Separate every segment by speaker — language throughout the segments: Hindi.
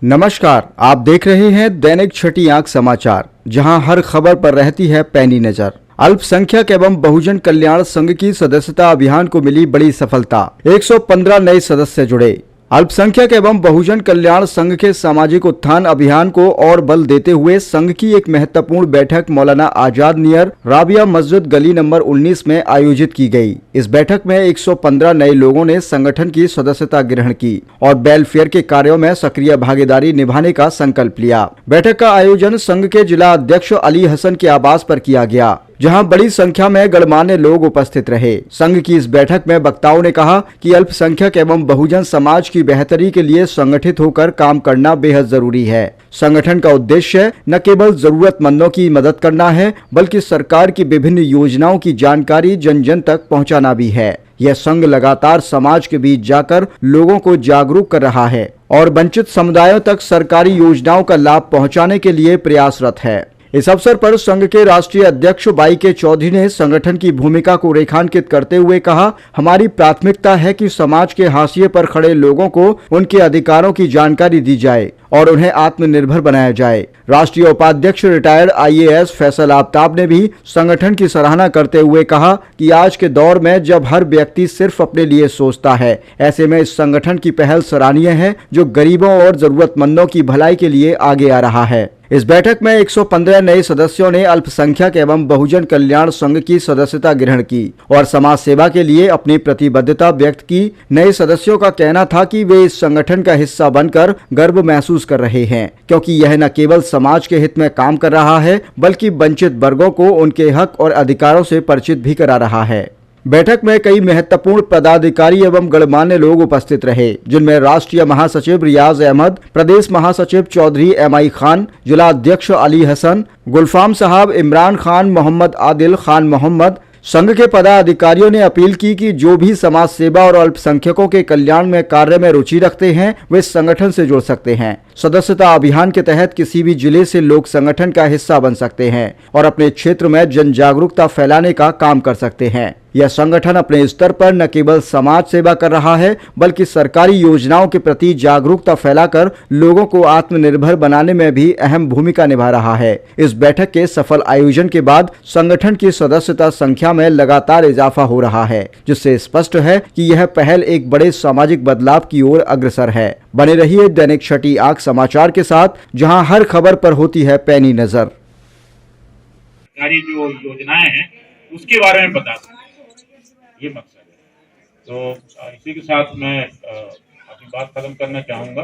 Speaker 1: नमस्कार, आप देख रहे हैं दैनिक छठी आंख समाचार, जहां हर खबर पर रहती है पैनी नजर। अल्पसंख्यक एवं बहुजन कल्याण संघ की सदस्यता अभियान को मिली बड़ी सफलता, 115 नए सदस्य जुड़े। अल्पसंख्यक एवं बहुजन कल्याण संघ के सामाजिक उत्थान अभियान को और बल देते हुए संघ की एक महत्वपूर्ण बैठक मौलाना आजाद नियर राबिया मस्जिद गली नंबर 19 में आयोजित की गई। इस बैठक में 115 नए लोगों ने संगठन की सदस्यता ग्रहण की और वेलफेयर के कार्यों में सक्रिय भागीदारी निभाने का संकल्प लिया। बैठक का आयोजन संघ के जिला अध्यक्ष अली हसन के आवास पर किया गया, जहां बड़ी संख्या में गणमान्य लोग उपस्थित रहे। संघ की इस बैठक में वक्ताओं ने कहा कि अल्पसंख्यक एवं बहुजन समाज की बेहतरी के लिए संगठित होकर काम करना बेहद जरूरी है। संगठन का उद्देश्य न केवल जरूरतमंदों की मदद करना है, बल्कि सरकार की विभिन्न योजनाओं की जानकारी जन जन तक पहुंचाना भी है। यह संघ लगातार समाज के बीच जाकर लोगों को जागरूक कर रहा है और वंचित समुदायों तक सरकारी योजनाओं का लाभ पहुंचाने के लिए प्रयासरत है। इस अवसर पर संघ के राष्ट्रीय अध्यक्ष बाई के चौधरी ने संगठन की भूमिका को रेखांकित करते हुए कहा, हमारी प्राथमिकता है कि समाज के हाशिए पर खड़े लोगों को उनके अधिकारों की जानकारी दी जाए और उन्हें आत्मनिर्भर बनाया जाए। राष्ट्रीय उपाध्यक्ष रिटायर्ड IAS फैसल आफ्ताब ने भी संगठन की सराहना करते हुए कहा कि आज के दौर में जब हर व्यक्ति सिर्फ अपने लिए सोचता है, ऐसे में इस संगठन की पहल सराहनीय है, जो गरीबों और जरूरतमंदों की भलाई के लिए आगे आ रहा है। इस बैठक में 115 नए सदस्यों ने अल्पसंख्यक एवं बहुजन कल्याण संघ की सदस्यता ग्रहण की और समाज सेवा के लिए अपनी प्रतिबद्धता व्यक्त की। नए सदस्यों का कहना था कि वे इस संगठन का हिस्सा बनकर गर्व महसूस कर रहे हैं, क्योंकि यह न केवल समाज के हित में काम कर रहा है, बल्कि वंचित वर्गों को उनके हक और अधिकारों से परिचित भी करा रहा है। बैठक में कई महत्वपूर्ण पदाधिकारी एवं गणमान्य लोग उपस्थित रहे, जिनमें राष्ट्रीय महासचिव रियाज अहमद, प्रदेश महासचिव चौधरी MI खान, जिला अध्यक्ष अली हसन, गुलफाम साहब, इमरान खान, मोहम्मद आदिल खान मोहम्मद। संघ के पदाधिकारियों ने अपील की कि जो भी समाज सेवा और अल्पसंख्यकों के कल्याण में कार्य में रुचि रखते हैं, वे संगठन से जुड़ सकते हैं। सदस्यता अभियान के तहत किसी भी जिले से लोग संगठन का हिस्सा बन सकते हैं और अपने क्षेत्र में जन जागरूकता फैलाने का काम कर सकते हैं। यह संगठन अपने स्तर पर न केवल समाज सेवा कर रहा है, बल्कि सरकारी योजनाओं के प्रति जागरूकता फैलाकर लोगों को आत्मनिर्भर बनाने में भी अहम भूमिका निभा रहा है। इस बैठक के सफल आयोजन के बाद संगठन की सदस्यता संख्या में लगातार इजाफा हो रहा है, जिससे स्पष्ट है कि यह पहल एक बड़े सामाजिक बदलाव की ओर अग्रसर है। बने रहिए दैनिक छठी आंख समाचार के साथ, जहां हर खबर पर होती है पैनी नजर।
Speaker 2: जो योजनाएं हैं उसके बारे में बता सकते, ये मकसद है। तो इसी के साथ मैं अपनी बात खत्म करना चाहूंगा।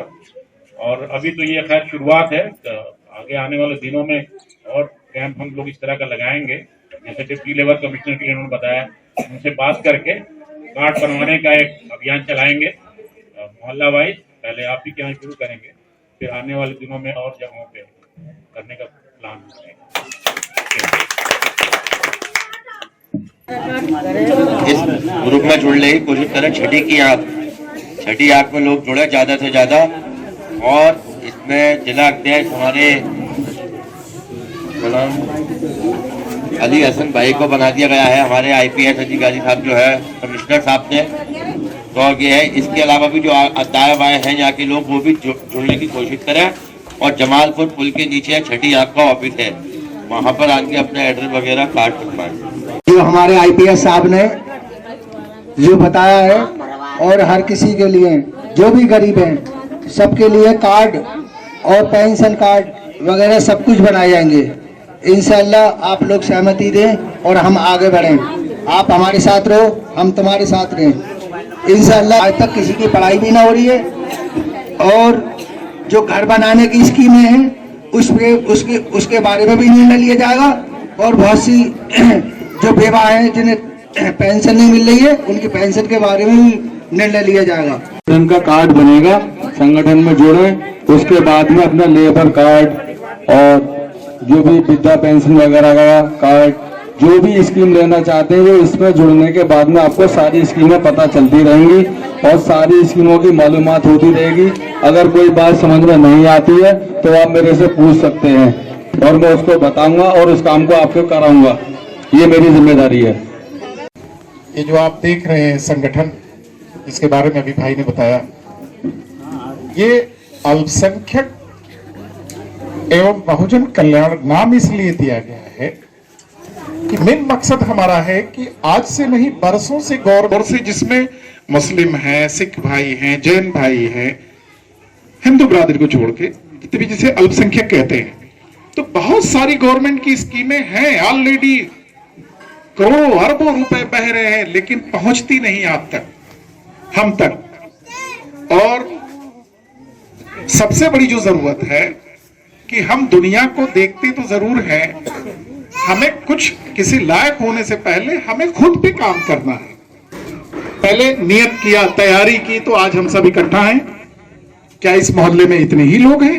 Speaker 2: और अभी तो ये खैर शुरुआत है, तो आगे आने वाले दिनों में और कैंप हम लोग इस तरह का लगाएंगे, जैसे डिप्टी लेवल कमिश्नर के लिए उन्होंने बताया, उनसे बात करके कार्ड बनवाने का एक अभियान चलाएंगे मोहल्ला वाइज। पहले आप ही के यहाँ शुरू करेंगे, फिर आने वाले दिनों में और जगहों पे करने का प्लान है।
Speaker 3: इस ग्रुप में जुड़ने की कोशिश करें। छठी आंख में लोग जुड़े ज्यादा से ज्यादा। और इसमें जिला अध्यक्ष हमारे अली हसन भाई को बना दिया गया है, हमारे IPS अधिकारी साहब जो है कमिश्नर साहब ने। तो ये है, इसके अलावा भी जो दाएं बाएं हैं यहाँ के लोग, वो भी जुड़ने की कोशिश करें। और जमालपुर पुल के नीचे छठी आंख का ऑफिस है, वहाँ पर आके अपना एड्रेस वगैरह कार्ड बनवाएं।
Speaker 4: जो हमारे IPS साहब ने जो बताया है, और हर किसी के लिए, जो भी गरीब हैं, सबके लिए कार्ड और पेंशन कार्ड वगैरह सब कुछ बनाए जाएंगे। इंशाअल्लाह आप लोग सहमति दें और हम आगे बढ़ें। आप हमारे साथ रहो, हम तुम्हारे साथ रहें इंशाअल्लाह। आज तक किसी की पढ़ाई भी ना हो रही है, और जो घर बनाने की स्कीमें हैं उसके बारे में भी निर्णय लिया जाएगा। और बहुत सी जो बेवा हैं जिन्हें पेंशन नहीं मिल रही है, उनकी पेंशन के बारे में भी निर्णय लिया जाएगा।
Speaker 5: संगठन का कार्ड बनेगा, संगठन में जुड़े, उसके बाद में अपना लेबर कार्ड और जो भी वृद्धा पेंशन वगैरह का कार्ड, जो भी स्कीम लेना चाहते हैं, वो इसमें जुड़ने के बाद में आपको सारी स्कीमें पता चलती रहेंगी और सारी स्कीमों की मालूमात होती रहेगी। अगर कोई बात समझ में नहीं आती है तो आप मेरे से पूछ सकते हैं और मैं उसको बताऊंगा और उस काम को आपको कराऊंगा। ये मेरी जिम्मेदारी है।
Speaker 6: ये जो आप देख रहे हैं संगठन, जिसके बारे में अभी भाई ने बताया, ये अल्पसंख्यक एवं बहुजन कल्याण नाम इसलिए दिया गया है कि मेन मकसद हमारा है कि आज से नहीं बरसों से गौर से, जिसमें मुस्लिम हैं, सिख भाई हैं, जैन भाई हैं, हिंदू बिरादरी को छोड़ के जितने भी जिसे अल्पसंख्यक कहते हैं, तो बहुत सारी गवर्नमेंट की स्कीमें हैं ऑलरेडी, करोड़ों अरबों रुपए बह रहे हैं, लेकिन पहुंचती नहीं आप तक, हम तक। और सबसे बड़ी जो जरूरत है कि हम दुनिया को देखते तो जरूर है, हमें कुछ किसी लायक होने से पहले हमें खुद पे काम करना है। पहले नियत किया, तैयारी की, तो आज हम सब इकट्ठा हैं। क्या इस मोहल्ले में इतने ही लोग हैं?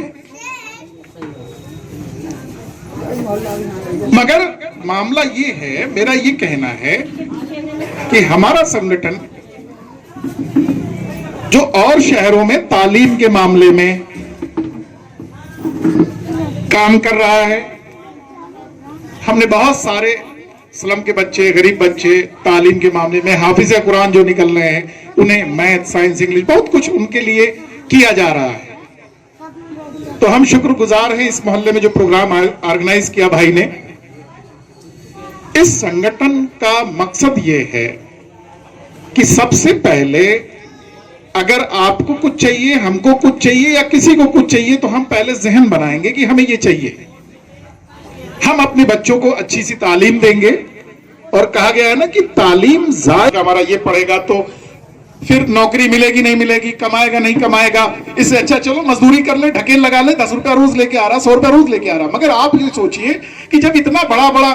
Speaker 6: मगर मामला ये है, मेरा ये कहना है कि हमारा संगठन जो और शहरों में तालीम के मामले में काम कर रहा है, हमने बहुत सारे स्लम के बच्चे, गरीब बच्चे तालीम के मामले में हाफिज कुरान जो निकल रहे हैं, उन्हें मैथ, साइंस, इंग्लिश बहुत कुछ उनके लिए किया जा रहा है। तो हम शुक्रगुजार हैं इस मोहल्ले में जो प्रोग्राम ऑर्गेनाइज किया भाई ने। इस संगठन का मकसद ये है कि सबसे पहले अगर आपको कुछ चाहिए, हमको कुछ चाहिए या किसी को कुछ चाहिए, तो हम पहले जहन बनाएंगे कि हमें ये चाहिए। हम अपने बच्चों को अच्छी सी तालीम देंगे, और कहा गया है ना कि तालीम जायद, हमारा ये पढ़ेगा तो फिर नौकरी मिलेगी नहीं मिलेगी, कमाएगा नहीं कमाएगा, इससे अच्छा चलो मजदूरी कर ले, ढकेल लगा ले, 10 रुपया रोज लेके आ रहा, 100 रुपया रोज लेके आ रहा। मगर आप ये सोचिए कि जब इतना बड़ा बड़ा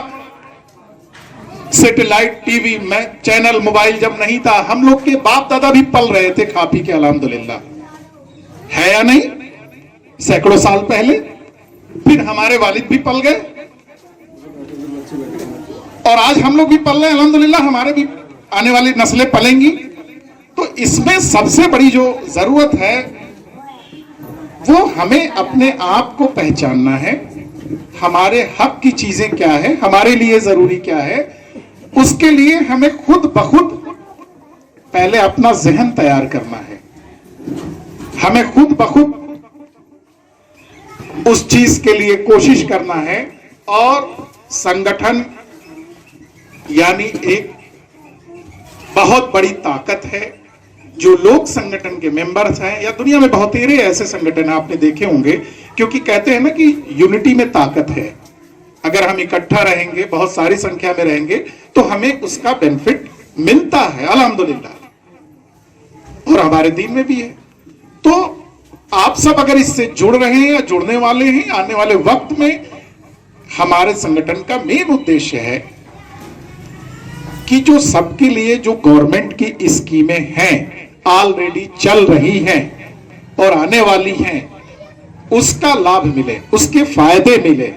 Speaker 6: सैटेलाइट टीवी में चैनल, मोबाइल जब नहीं था, हम लोग के बाप दादा भी पल रहे थे खा पी के, अल्हम्दुलिल्लाह, है या नहीं? सैकड़ों साल पहले। फिर हमारे वालिद भी पल गए, और आज हम लोग भी पल रहे हैं, अल्हम्दुलिल्लाह, हमारे भी आने वाली नस्लें पलेंगी। तो इसमें सबसे बड़ी जो जरूरत है वो हमें अपने आप को पहचानना है, हमारे हक की चीजें क्या है, हमारे लिए जरूरी क्या है। उसके लिए हमें खुद ब खुद पहले अपना जहन तैयार करना है, हमें खुद ब खुद उस चीज के लिए कोशिश करना है। और संगठन यानी एक बहुत बड़ी ताकत है। जो लोग संगठन के मेंबर्स हैं, या दुनिया में बहुत तेरे ऐसे संगठन आपने देखे होंगे, क्योंकि कहते हैं ना कि यूनिटी में ताकत है। अगर हम इकट्ठा रहेंगे, बहुत सारी संख्या में रहेंगे, तो हमें उसका बेनिफिट मिलता है, अल्हम्दुलिल्लाह, और हमारे दीन में भी है। तो आप सब अगर इससे जुड़ रहे हैं या जुड़ने वाले हैं, आने वाले वक्त में हमारे संगठन का मेन उद्देश्य है कि जो सबके लिए जो गवर्नमेंट की स्कीमें हैं, ऑलरेडी चल रही हैं और आने वाली हैं, उसका लाभ मिले, उसके फायदे मिले।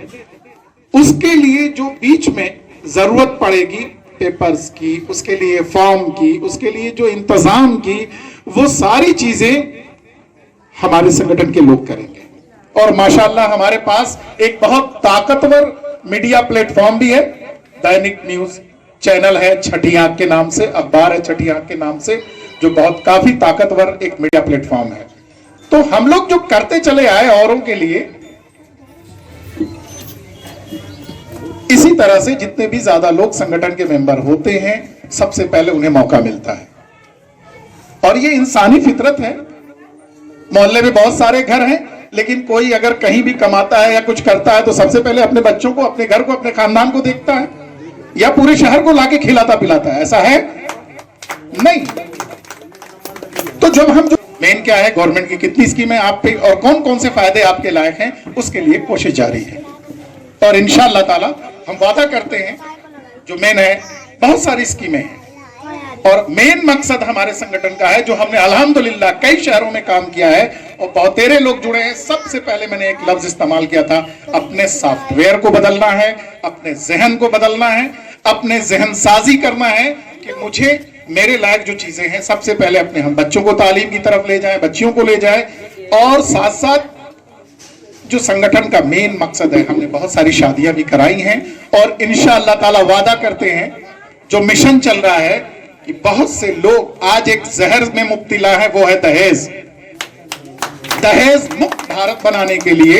Speaker 6: उसके लिए जो बीच में जरूरत पड़ेगी पेपर्स की, उसके लिए फॉर्म की, उसके लिए जो इंतजाम की, वो सारी चीजें हमारे संगठन के लोग करेंगे। और माशाल्लाह हमारे पास एक बहुत ताकतवर मीडिया प्लेटफॉर्म भी है, दैनिक न्यूज चैनल है छठी आंख के नाम से, अखबार है छठी आंख के नाम से, जो बहुत काफी ताकतवर एक मीडिया प्लेटफॉर्म है। तो हम लोग जो करते चले आए औरों के लिए, इसी तरह से जितने भी ज्यादा लोग संगठन के मेंबर होते हैं, सबसे पहले उन्हें मौका मिलता है। और ये इंसानी फितरत है। मोहल्ले में बहुत सारे घर हैं, लेकिन कोई अगर कहीं भी कमाता है या कुछ करता है, तो सबसे पहले अपने बच्चों को, अपने घर को, अपने खानदान को देखता है, या पूरे शहर को लाके खिलाता पिलाता है। ऐसा है नहीं। तो जब हम जो मेन क्या है, गवर्नमेंट की कितनी स्कीमें आप पे और कौन कौन से फायदे आपके लायक हैं, उसके लिए कोशिश जारी है। और इंशाअल्लाह ताला हम वादा करते हैं, जो मेन है, बहुत सारी स्कीमें हैं, और मेन मकसद हमारे संगठन का है, जो हमने अल्हम्दुलिल्लाह कई शहरों में काम किया है और बहुत तेरे लोग जुड़े हैं। सबसे पहले मैंने एक लफ्ज इस्तेमाल किया था, अपने सॉफ्टवेयर को बदलना है, अपने जहन को बदलना है, अपने जहन साजी करना है कि मुझे मेरे लायक जो चीजें हैं, सबसे पहले अपने हम बच्चों को तालीम की तरफ ले जाएं, बच्चियों को ले जाएं। और साथ साथ जो संगठन का मेन मकसद है, हमने बहुत सारी शादियां भी कराई हैं, और इंशाअल्लाह ताला वादा करते हैं, जो मिशन चल रहा है कि बहुत से लोग आज एक जहर में मुब्तला है, वो है दहेज। दहेज मुक्त भारत बनाने के लिए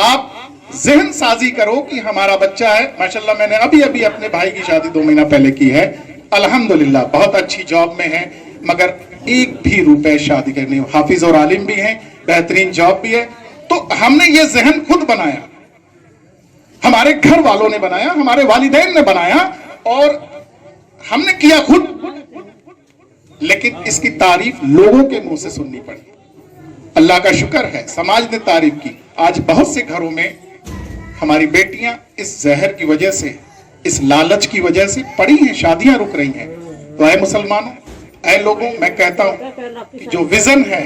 Speaker 6: आप जहन साजी करो कि हमारा बच्चा है। माशाल्लाह मैंने अभी अभी अपने भाई की शादी 2 महीना पहले की है, अल्हम्दुलिल्लाह बहुत अच्छी जॉब में है, मगर एक भी रुपए शादी करने, हाफिज और आलिम भी हैं, बेहतरीन जॉब भी है। तो हमने ये जहन खुद बनाया, हमारे घर वालों ने बनाया, हमारे वालिदैन ने बनाया और हमने किया खुद, लेकिन इसकी तारीफ लोगों के मुंह से सुननी पड़ी। अल्लाह का शुक्र है समाज ने तारीफ की। आज बहुत से घरों में हमारी बेटियां इस जहर की वजह से, इस लालच की वजह से पड़ी हैं, शादियां रुक रही हैं। तो ऐ मुसलमानों, ऐ लोगों, मैं कहता हूं कि जो विजन है,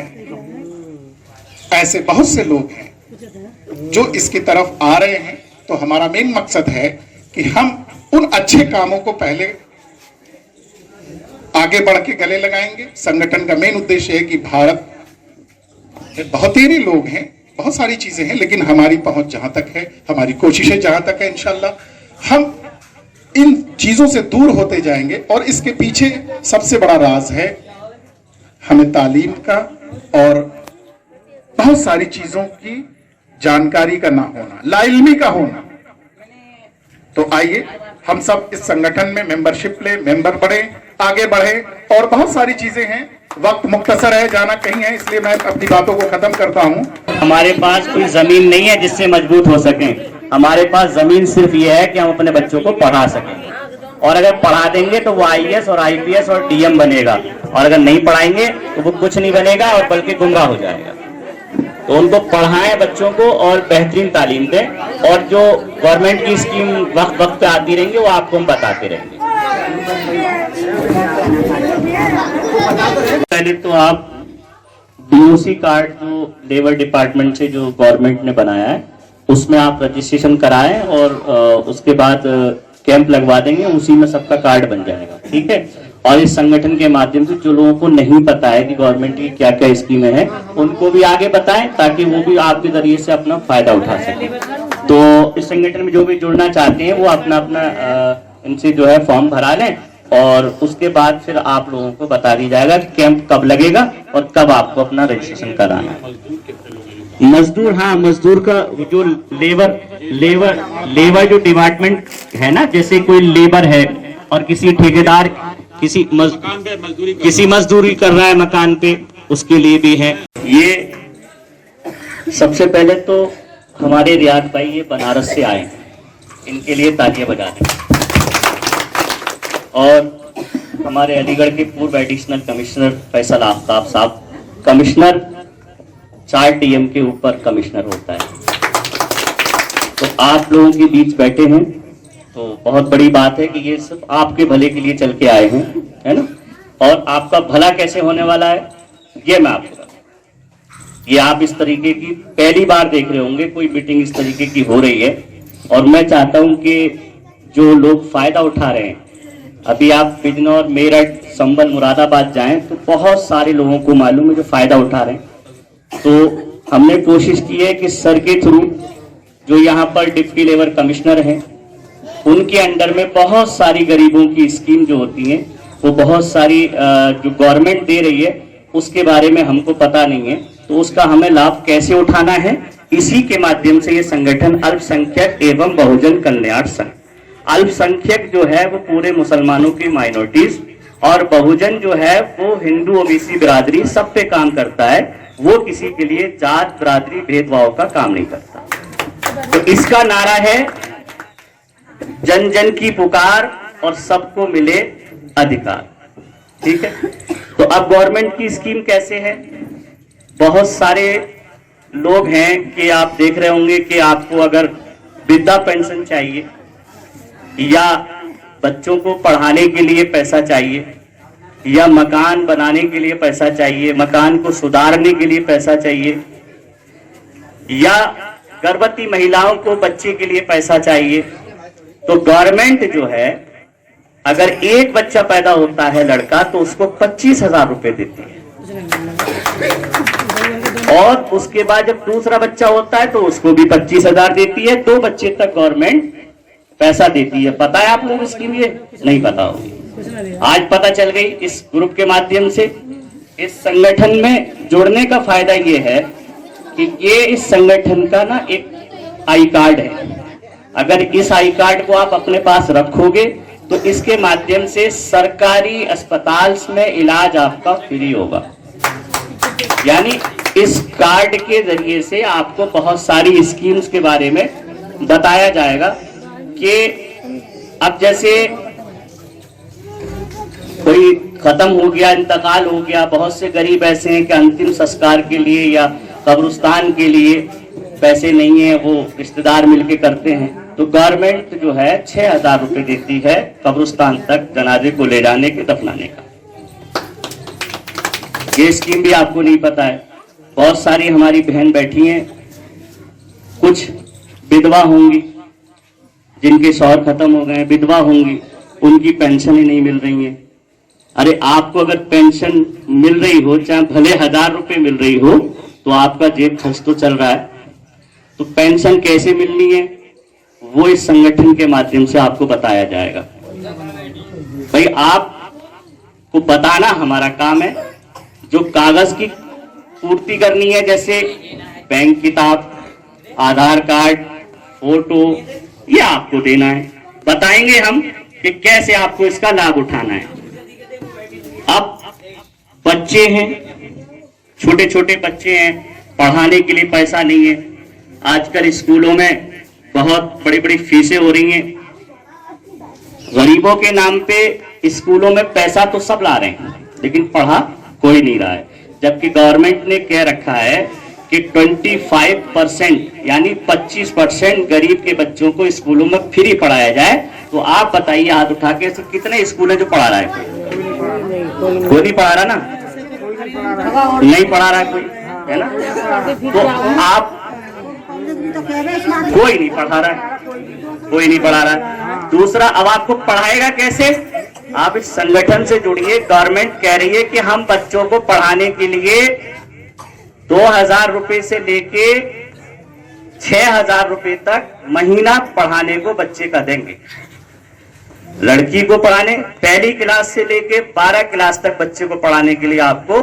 Speaker 6: ऐसे बहुत से लोग हैं जो इसकी तरफ आ रहे हैं। तो हमारा मेन मकसद है कि हम उन अच्छे कामों को पहले आगे बढ़ के गले लगाएंगे। संगठन का मेन उद्देश्य है कि भारत में बहुतेरे लोग हैं, बहुत सारी चीजें हैं, लेकिन हमारी पहुंच जहां तक है, हमारी कोशिशें जहां तक है, इंशाल्लाह हम इन चीजों से दूर होते जाएंगे। और इसके पीछे सबसे बड़ा राज है हमें तालीम का और बहुत सारी चीजों की जानकारी का ना होना, लाइल्मी का होना। तो आइए हम सब इस संगठन में मेंबरशिप ले, मेंबर बढ़े, आगे बढ़े। और बहुत सारी चीजें हैं, वक्त मुख्तसर है, जाना कहीं है, इसलिए मैं अपनी बातों को खत्म करता हूं।
Speaker 7: हमारे पास कोई जमीन नहीं है जिससे मजबूत हो सके। हमारे पास जमीन सिर्फ ये है कि हम अपने बच्चों को पढ़ा सकें, और अगर पढ़ा देंगे तो वो IAS और IPS और DM बनेगा, और अगर नहीं पढ़ाएंगे तो वो कुछ नहीं बनेगा और बल्कि गुमराह हो जाएगा। तो उनको पढ़ाएं बच्चों को और बेहतरीन तालीम दें, और जो गवर्नमेंट की स्कीम वक्त वक्त पे आती रहेंगी वो आपको हम बताते रहेंगे। पहले तो आप DOC कार्ड जो लेबर डिपार्टमेंट से जो गवर्नमेंट ने बनाया है उसमें आप रजिस्ट्रेशन कराएं, और उसके बाद कैंप लगवा देंगे, उसी में सबका कार्ड बन जाएगा, ठीक है। और इस संगठन के माध्यम से जो लोगों को नहीं पता है कि गवर्नमेंट की क्या क्या स्कीमें हैं, उनको भी आगे बताएं ताकि वो भी आपके जरिए से अपना फायदा उठा सके। तो इस संगठन में जो भी जुड़ना चाहते हैं वो अपना अपना इनसे जो है फॉर्म भरा लें, और उसके बाद फिर आप लोगों को बता दी जाएगा कि कैंप कब लगेगा और कब आपको अपना रजिस्ट्रेशन कराना है। मजदूर, हाँ, मजदूर का जो लेबर जो डिपार्टमेंट है ना, जैसे कोई लेबर है और किसी ठेकेदार किसी मजदूरी कर रहा है मकान पे, उसके लिए भी है ये। सबसे पहले तो हमारे रियाद भाई ये बनारस से आए हैं, इनके लिए तालियां बजा दें। और हमारे अलीगढ़ के पूर्व एडिशनल कमिश्नर फैसल आफ्ताब साहब, कमिश्नर 4 TM के ऊपर कमिश्नर होता है, तो आप लोगों के बीच बैठे हैं, तो बहुत बड़ी बात है कि ये सिर्फ आपके भले के लिए चल के आए हैं, है ना। और आपका भला कैसे होने वाला है ये मैं आपको बताऊं। ये आप इस तरीके की पहली बार देख रहे होंगे, कोई मीटिंग इस तरीके की हो रही है, और मैं चाहता हूं कि जो लोग फायदा उठा रहे हैं, अभी आप बिजनौर, मेरठ, संभल, मुरादाबाद जाएं तो बहुत सारे लोगों को मालूम है जो फायदा उठा रहे हैं। तो हमने कोशिश की है कि सर के थ्रू जो यहाँ पर डिप्टी लेबर कमिश्नर हैं, उनके अंडर में बहुत सारी गरीबों की स्कीम जो होती हैं, वो बहुत सारी जो गवर्नमेंट दे रही है उसके बारे में हमको पता नहीं है, तो उसका हमें लाभ कैसे उठाना है, इसी के माध्यम से ये संगठन अल्पसंख्यक एवं बहुजन कल्याण संघ, अल्पसंख्यक जो है वो पूरे मुसलमानों की माइनॉरिटीज, और बहुजन जो है वो हिंदू OBC बिरादरी सब पे काम करता है, वो किसी के लिए जात बिरादरी भेदभाव का काम नहीं करता। तो इसका नारा है जन जन की पुकार और सबको मिले अधिकार, ठीक है। तो अब गवर्नमेंट की स्कीम कैसे है, बहुत सारे लोग हैं कि आप देख रहे होंगे कि आपको अगर वृद्धा पेंशन चाहिए, या बच्चों को पढ़ाने के लिए पैसा चाहिए, या मकान बनाने के लिए पैसा चाहिए, मकान को सुधारने के लिए पैसा चाहिए, या गर्भवती महिलाओं को बच्चे के लिए पैसा चाहिए, तो गवर्नमेंट जो है अगर एक बच्चा पैदा होता है लड़का तो उसको 25,000 रुपए देती है, और उसके बाद जब दूसरा बच्चा होता है तो उसको भी 25,000 देती है। 2 बच्चे तक गवर्नमेंट पैसा देती है। पता है आप लोगों को स्कीम? ये नहीं पता होगी, आज पता चल गई इस ग्रुप के माध्यम से। इस संगठन में जुड़ने का फायदा ये है कि ये इस संगठन का ना एक आई कार्ड है। अगर इस आई कार्ड को आप अपने पास रखोगे तो इसके माध्यम से सरकारी अस्पताल में इलाज आपका फ्री होगा। यानी इस कार्ड के जरिए से आपको बहुत सारी स्कीम्स के बारे में बताया जाएगा कि अब जैसे कोई खत्म हो गया, इंतकाल हो गया, बहुत से गरीब ऐसे हैं कि अंतिम संस्कार के लिए या कब्रिस्तान के लिए पैसे नहीं है, वो रिश्तेदार मिलके करते हैं, तो गवर्नमेंट जो है 6,000 रुपए देती है कब्रिस्तान तक जनाजे को ले जाने के, दफनाने का। ये स्कीम भी आपको नहीं पता है। बहुत सारी हमारी बहन बैठी हैं, कुछ विधवा होंगी जिनके शौहर खत्म हो गए, विधवा होंगी, उनकी पेंशन ही नहीं मिल रही है। अरे आपको अगर पेंशन मिल रही हो, चाहे भले 1,000 रुपए मिल रही हो, तो आपका जेब खर्च तो चल रहा है। तो पेंशन कैसे मिलनी है वो इस संगठन के माध्यम से आपको बताया जाएगा। भाई आपको बताना हमारा काम है। जो कागज की पूर्ति करनी है, जैसे बैंक किताब, आधार कार्ड, फोटो, ये आपको देना है। बताएंगे हम कि कैसे आपको इसका लाभ उठाना है। अब बच्चे हैं, छोटे छोटे बच्चे हैं, पढ़ाने के लिए पैसा नहीं है। आजकल स्कूलों में बहुत बड़ी बड़ी फीसें हो रही हैं। गरीबों के नाम पे स्कूलों में पैसा तो सब ला रहे हैं, लेकिन पढ़ा कोई नहीं रहा है। जबकि गवर्नमेंट ने कह रखा है कि 25% यानी 25% गरीब के बच्चों को स्कूलों में फ्री पढ़ाया जाए। तो आप बताइए हाथ उठा के कितने स्कूल है जो पढ़ा रहा है? कोई नहीं पढ़ा रहा ना, नहीं पढ़ा रहा कोई, है ना? तो आप कोई नहीं पढ़ा रहा है, कोई नहीं पढ़ा रहा है। दूसरा, अब आपको पढ़ाएगा कैसे? आप इस संगठन से जुड़िए। गवर्नमेंट कह रही है कि हम बच्चों को पढ़ाने के लिए 2,000 रुपए से लेके 6,000 रुपए तक महीना पढ़ाने को बच्चे का देंगे। लड़की को पढ़ाने पहली क्लास से लेके 12 क्लास तक बच्चे को पढ़ाने के लिए आपको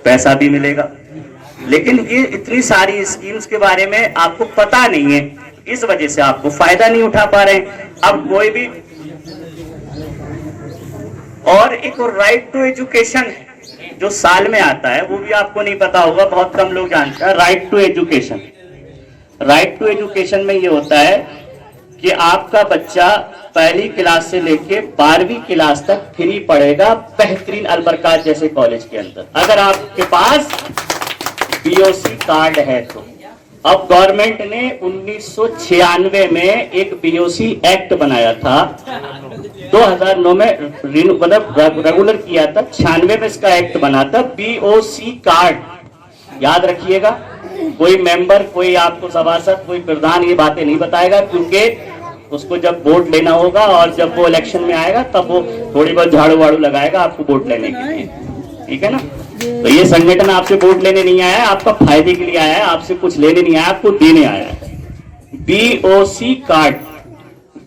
Speaker 7: पैसा भी मिलेगा। लेकिन ये इतनी सारी स्कीम्स के बारे में आपको पता नहीं है, इस वजह से आपको फायदा नहीं उठा पा रहे हैं। अब कोई भी, और एक राइट टू एजुकेशन है जो साल में आता है, वो भी आपको नहीं पता होगा, बहुत कम लोग जानते हैं। Right to education, right to education में ये होता है कि आपका बच्चा पहली क्लास से लेके 12वीं क्लास तक फ्री पढ़ेगा बेहतरीन अलबरकात जैसे कॉलेज के अंदर, अगर आपके पास बीओसी कार्ड है तो। अब गवर्नमेंट ने 1996 में एक बीओसी एक्ट बनाया था, 2009 में मतलब रेगुलर किया था, 96 में इसका एक्ट बना था। बीओसी कार्ड याद रखिएगा। कोई मेंबर, कोई आपको सभासद, कोई प्रधान ये बातें नहीं बताएगा, क्योंकि उसको जब वोट लेना होगा और जब वो इलेक्शन में आएगा तब वो थोड़ी बहुत झाड़ू वाड़ू लगाएगा आपको वोट लेने के लिए, ठीक है ना? तो ये संगठन आपसे वोट लेने नहीं आया है, आपका फायदे के लिए आया है, आपसे कुछ लेने नहीं आया, आपको देने आया है। बीओसी कार्ड,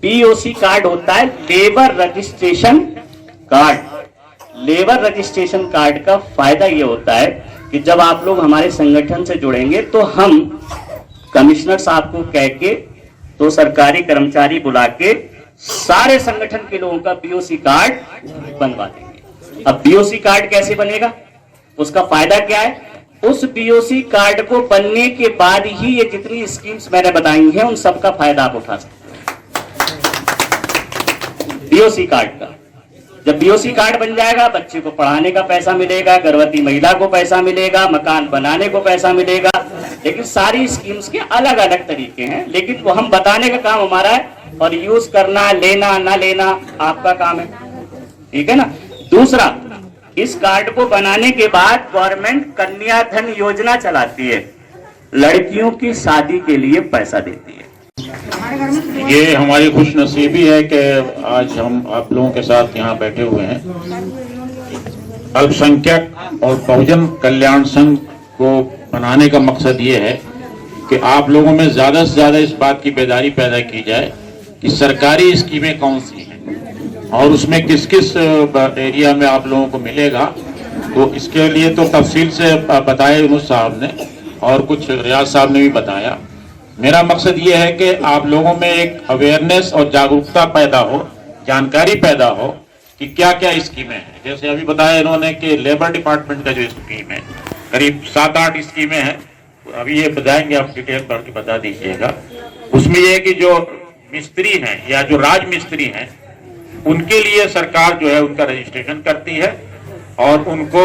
Speaker 7: बीओसी कार्ड होता है labour registration card. Labour registration card का फायदा ये होता है कि जब आप लोग हमारे संगठन से जुड़ेंगे तो हम कमिश्नर साहब को कह के, तो सरकारी कर्मचारी बुला के सारे संगठन के लोगों का बीओसी कार्ड बनवा देंगे। अब बीओसी कार्ड कैसे बनेगा, उसका फायदा क्या है? उस बीओसी कार्ड को बनने के बाद ही ये जितनी स्कीम्स मैंने बताई हैं उन सबका फायदा आप उठा सकते हैं। बीओसी कार्ड का जब बीओसी कार्ड बन जाएगा, बच्चे को पढ़ाने का पैसा मिलेगा, गर्भवती महिला को पैसा मिलेगा, मकान बनाने को पैसा मिलेगा। लेकिन सारी स्कीम्स के अलग अलग तरीके हैं, लेकिन वो हम बताने का काम हमारा है, और यूज करना, लेना ना लेना आपका काम है, ठीक है ना? दूसरा, इस कार्ड को बनाने के बाद गवर्नमेंट कन्याधन योजना चलाती है, लड़कियों की शादी के लिए पैसा देती है।
Speaker 2: ये हमारी खुशनसीबी है कि आज हम आप लोगों के साथ यहाँ बैठे हुए हैं। अल्पसंख्यक और बहुजन कल्याण संघ को बनाने का मकसद ये है कि आप लोगों में ज्यादा से ज्यादा इस बात की बेदारी पैदा की जाए कि सरकारी स्कीमें कौन सी हैं और उसमें किस किस एरिया में आप लोगों को मिलेगा। तो इसके लिए तो तफसील से बताया यूनुस साहब ने, और कुछ रियाज साहब ने भी बताया। मेरा मकसद ये है कि आप लोगों में एक अवेयरनेस और जागरूकता पैदा हो, जानकारी पैदा हो कि क्या क्या स्कीमें हैं। जैसे अभी बताया इन्होंने कि लेबर डिपार्टमेंट का जो स्कीम है, करीब 7-8 स्कीमें हैं, अभी ये बताएंगे, आप डिटेल पढ़ के बता दीजिएगा। उसमें ये है कि जो मिस्त्री हैं या जो राज मिस्त्री हैं उनके लिए सरकार जो है उनका रजिस्ट्रेशन करती है और उनको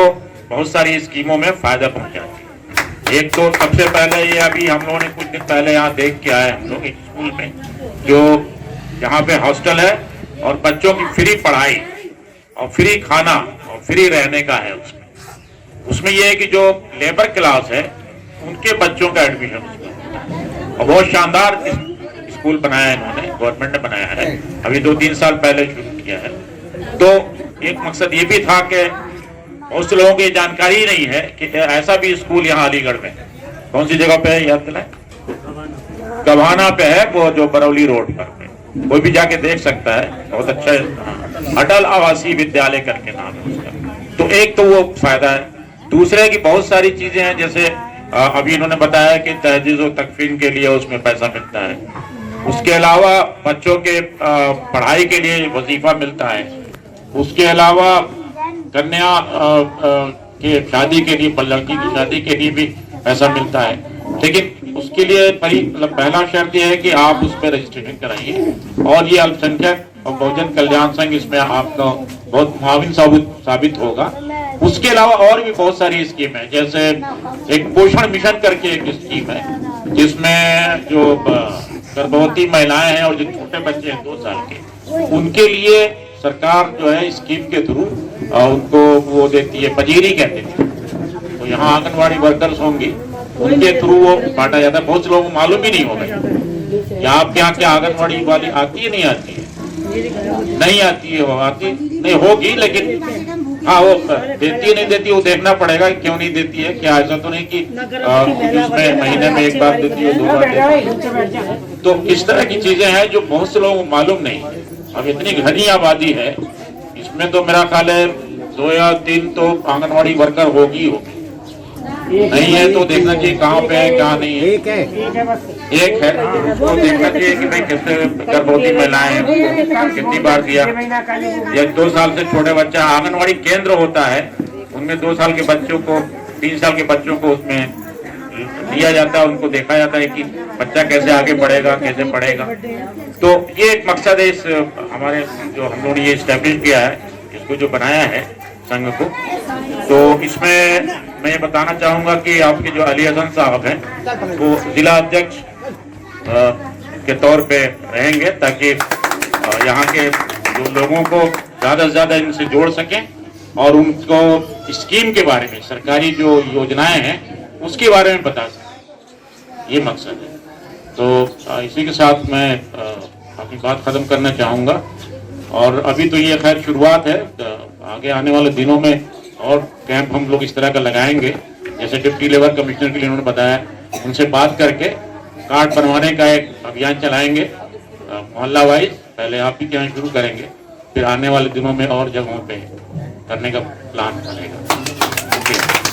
Speaker 2: बहुत सारी स्कीमों में फायदा पहुंचाती है। एक तो सबसे पहले ये अभी हम लोगों ने कुछ दिन पहले यहाँ देख के आए हम लोग एक स्कूल में, जो यहाँ पे हॉस्टल है और बच्चों की फ्री पढ़ाई और फ्री खाना और फ्री रहने का है। उसमें ये है कि जो लेबर क्लास है उनके बच्चों का एडमिशन उसमें, और बहुत शानदार स्कूल बनाया है इन्होंने, गवर्नमेंट ने बनाया है, अभी 2-3 साल पहले शुरू किया है। तो एक मकसद ये भी था कि बहुत से लोगों को ये जानकारी ही नहीं है कि ऐसा भी स्कूल यहाँ अलीगढ़ में है। कौन सी जगह पे है याद दिलाएं? गभाना पे है, वो जो बरौली रोड पर, कोई भी जाके देख सकता है, बहुत अच्छा है। अटल आवासीय विद्यालय करके नाम है उसका। तो एक तो वो फायदा है, दूसरे की बहुत सारी चीजें हैं, जैसे अभी इन्होंने बताया कि तहजीज और तकफीन के लिए उसमें पैसा मिलता है। उसके अलावा बच्चों के पढ़ाई के लिए वजीफा मिलता है। उसके अलावा कन्या के शादी के लिए, लड़की की शादी के लिए भी पैसा मिलता है, लेकिन उसके लिए पहला शर्त यह है कि आप उस पर रजिस्ट्रेशन कराइए और ये अल्पसंख्यक और बहुजन कल्याण संघ इसमें आपका बहुत मुआविन साबित होगा। उसके अलावा और भी बहुत सारी स्कीम है, जैसे एक पोषण मिशन करके एक स्कीम है जिसमें जो गर्भवती महिलाएं हैं और जो छोटे बच्चे हैं 2 साल के, उनके लिए सरकार जो है स्कीम के थ्रू उनको वो देती है, पजीरी कहते हैं। तो यहाँ आंगनवाड़ी वर्कर्स होंगी, उनके थ्रू वो बांटा जाता है। बहुत से लोगों को मालूम ही नहीं होगा कि आपके यहाँ क्या आंगनवाड़ी वाली आती है, नहीं आती है, नहीं आती है, वो आती नहीं होगी, लेकिन हाँ वो देती है नहीं देती वो देखना पड़ेगा क्यों नहीं देती है। क्या ऐसा तो नहीं कि उसमें महीने में 1 बार देती है, 2 बार देती है। तो इस तरह की चीजें हैं जो बहुत से लोगों को मालूम नहीं है। अब इतनी घनी आबादी है, इसमें तो मेरा ख्याल है 2 या 3 तो आंगनवाड़ी वर्कर होगी। नहीं है तो देखना चाहिए कहाँ पे है कहाँ नहीं है। एक है उसको देखना चाहिए कि भाई कितने गर्भवती महिलाएं हैं, कितनी बार दिया, या 2 साल से छोटे बच्चा। आंगनवाड़ी केंद्र होता है, उनमें 2 साल के बच्चों को, 3 साल के बच्चों को उसमें दिया जाता है, उनको देखा जाता है कि बच्चा कैसे आगे बढ़ेगा, कैसे पढ़ेगा। तो ये एक मकसद है इस हमारे जो हम लोगों ने ये स्टैब्लिश किया है, इसको जो बनाया है संघ को। तो इसमें मैं ये बताना चाहूंगा कि आपके जो अली हसन साहब हैं वो जिला अध्यक्ष के तौर पे रहेंगे, ताकि यहाँ के जो लोगों को ज्यादा से ज्यादा इनसे जोड़ सकें और उनको स्कीम के बारे में, सरकारी जो योजनाएं हैं उसके बारे में बता सकें, ये मकसद है। तो इसी के साथ मैं अपनी बात खत्म करना चाहूंगा। और अभी तो ये खैर शुरुआत है, आगे आने वाले दिनों में और कैंप हम लोग इस तरह का लगाएंगे। जैसे डिप्टी लेबर कमिश्नर के लिए उन्होंने बताया, उनसे बात करके कार्ड बनवाने का एक अभियान चलाएंगे मोहल्ला वाइज। पहले आप ही के यहाँ शुरू करेंगे, फिर आने वाले दिनों में और जगहों पे करने का प्लान बनेगा।